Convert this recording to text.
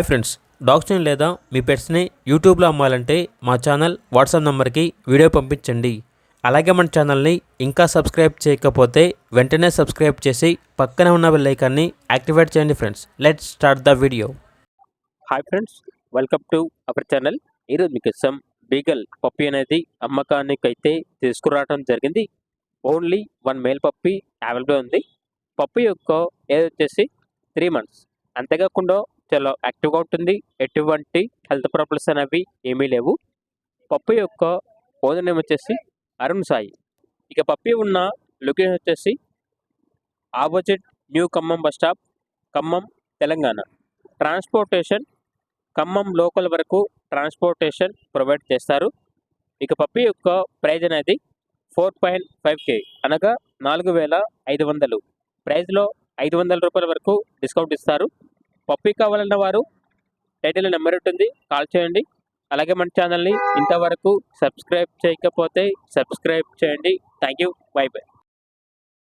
Friends, డాగ్స్ని లేదా మీ పెట్స్ని యూట్యూబ్లో అమ్మాలంటే మా ఛానల్ వాట్సాప్ నెంబర్కి వీడియో పంపించండి. అలాగే మన ఛానల్ని ఇంకా సబ్స్క్రైబ్ చేయకపోతే వెంటనే సబ్స్క్రైబ్ చేసి పక్కనే ఉన్న బెల్ ఐకాన్ని యాక్టివేట్ చేయండి. Friends, let's start the video. Hi friends, welcome to our channel. ఈరోజు మీకోసం బీగల్ పప్పీ అనేది అమ్మకానికి అయితే తీసుకురావడం జరిగింది. ఓన్లీ 1 మేల్ పప్పీ అవైలబుల్ ఉంది. పప్పీ యొక్క ఏజ్ వచ్చేసి 3 months. అంతేకాకుండా చాలా యాక్టివ్గా ఉంటుంది. ఎటువంటి హెల్త్ ప్రాబ్లమ్స్ అనేవి ఏమీ లేవు. పప్పీ యొక్క ఓనర్ నేమ్ వచ్చేసి అరుణ్ సాయి. ఇక పప్పీ ఉన్న లొకేషన్ వచ్చేసి opposite new Khammam bus stop, Khammam, Telangana. Transportation Khammam local వరకు ట్రాన్స్పోర్టేషన్ ప్రొవైడ్ చేస్తారు. ఇక పప్పీ యొక్క ప్రైజ్ అనేది 4.5K అనగా 4,500. ప్రైజ్లో 500 రూపాయల వరకు డిస్కౌంట్ ఇస్తారు. పప్పీ కావాలన్న వారు టైటిల్ నెంబర్ ఉంటుంది, కాల్ చేయండి. అలాగే మన ఛానల్ని ఇంతవరకు సబ్స్క్రైబ్ చేయకపోతే సబ్స్క్రైబ్ చేయండి. Thank you, by by.